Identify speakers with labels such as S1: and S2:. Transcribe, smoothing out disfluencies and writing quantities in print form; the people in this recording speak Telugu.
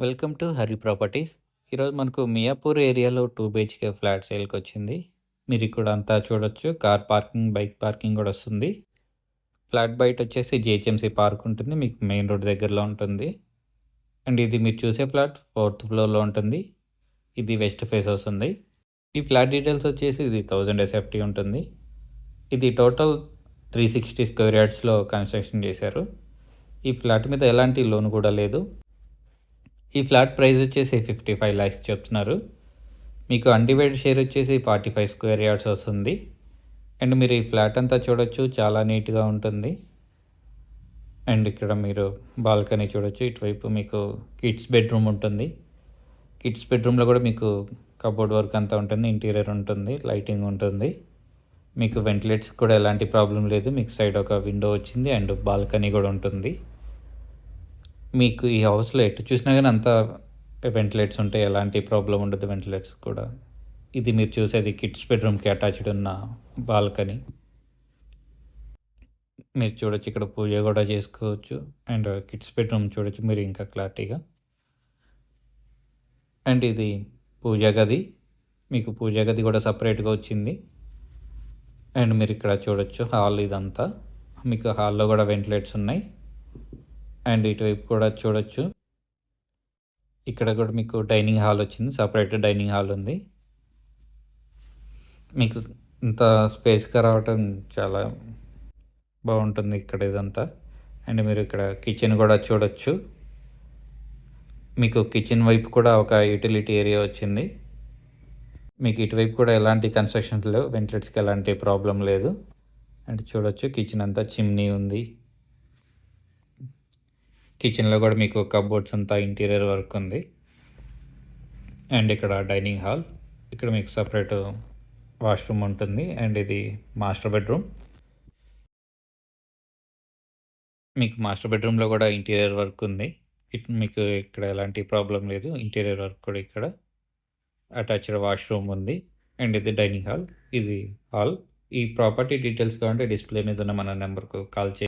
S1: Welcome to Hari properties. ఈరోజు మనకు మియాపూర్ ఏరియాలో 2 బీహెచ్‌కే ఫ్లాట్ సేల్‌కొచ్చింది. మీరు ఇక్కడ అంతా చూడొచ్చు. కార్ పార్కింగ్, బైక్ పార్కింగ్ కూడా వస్తుంది. ఫ్లాట్ బయట వచ్చేసి జీహెచ్ఎంసీ పార్క్ ఉంటుంది. మీకు మెయిన్ రోడ్ దగ్గరలో ఉంటుంది. అండ్ ఇది మీరు చూసే ఫ్లాట్ 4th ఫ్లోర్‌లో ఉంటుంది. ఇది వెస్ట్ ఫేస్ వస్తుంది. ఈ ఫ్లాట్ డీటెయిల్స్ వచ్చేసి ఇది 1000 ఎస్ఎఫ్టీ ఉంటుంది. ఇది టోటల్ 360 స్క్వేర్ యార్డ్స్‌లో కన్స్ట్రక్షన్ చేశారు. ఈ ఫ్లాట్ మీద ఎలాంటి లోన్ కూడా లేదు. ఈ ఫ్లాట్ ప్రైస్ వచ్చేసి 55 lakhs చెప్తున్నారు. మీకు అన్డివైడెడ్ షేర్ వచ్చేసి 45 స్క్వేర్ యార్డ్స్ వస్తుంది. అండ్ మీరు ఈ ఫ్లాట్ అంతా చూడొచ్చు, చాలా నీట్గా ఉంటుంది. అండ్ ఇక్కడ మీరు బాల్కనీ చూడొచ్చు. ఇటువైపు మీకు కిడ్స్ బెడ్రూమ్ ఉంటుంది. కిడ్స్ బెడ్రూమ్లో కూడా మీకు కబోర్డ్ వర్క్ అంతా ఉంటుంది, ఇంటీరియర్ ఉంటుంది, లైటింగ్ ఉంటుంది. మీకు వెంటిలేట్స్ కూడా ఎలాంటి ప్రాబ్లం లేదు. మీకు సైడ్ ఒక విండో వచ్చింది అండ్ బాల్కనీ కూడా ఉంటుంది. మీకు ఈ హౌస్లో ఎటు చూసినా కానీ అంతా వెంటిలేట్స్ ఉంటాయి, ఎలాంటి ప్రాబ్లం ఉండదు వెంటిలేట్స్ కూడా. ఇది మీరు చూసేది కిడ్స్ బెడ్రూమ్కి అటాచ్డ్ ఉన్న బాల్కనీ. మీరు చూడొచ్చు, ఇక్కడ పూజ కూడా చేసుకోవచ్చు. అండ్ కిడ్స్ బెడ్రూమ్ చూడొచ్చు మీరు ఇంకా క్లారిటీగా. అండ్ ఇది పూజా గది. మీకు పూజా గది కూడా సపరేట్గా వచ్చింది. అండ్ మీరు ఇక్కడ చూడొచ్చు హాల్ ఇదంతా. మీకు హాల్లో కూడా వెంటిలేట్స్ ఉన్నాయి. అండ్ ఇటువైపు కూడా చూడొచ్చు. ఇక్కడ కూడా మీకు డైనింగ్ హాల్ వచ్చింది, సపరేట్ డైనింగ్ హాల్ ఉంది. మీకు ఇంత స్పేస్గా రావటం చాలా బాగుంటుంది ఇక్కడ ఇదంతా. అండ్ మీరు ఇక్కడ కిచెన్ కూడా చూడొచ్చు. మీకు కిచెన్ వైపు కూడా ఒక యూటిలిటీ ఏరియా వచ్చింది. మీకు ఇటువైపు కూడా ఎలాంటి కన్స్ట్రక్షన్స్ లేవు, వెంటిలేట్స్కి ఎలాంటి ప్రాబ్లం లేదు. అండ్ చూడొచ్చు కిచెన్ అంతా చిమ్నీ ఉంది. కిచెన్లో కూడా మీకు కబోర్డ్స్ అంతా ఇంటీరియర్ వర్క్ ఉంది. అండ్ ఇక్కడ డైనింగ్ హాల్, ఇక్కడ మీకు సపరేట్ వాష్రూమ్ ఉంటుంది. అండ్ ఇది మాస్టర్ బెడ్రూమ్. మీకు మాస్టర్ బెడ్రూమ్లో కూడా ఇంటీరియర్ వర్క్ ఉంది. మీకు ఇక్కడ ఎలాంటి ప్రాబ్లం లేదు. ఇంటీరియర్ వర్క్ కూడా ఇక్కడ అటాచ్డ్ వాష్రూమ్ ఉంది. అండ్ ఇది డైనింగ్ హాల్, ఇది హాల్. ఈ ప్రాపర్టీ డీటెయిల్స్ కావాలంటే డిస్ప్లే మీద ఉన్న మన నెంబర్కు కాల్ చేయండి.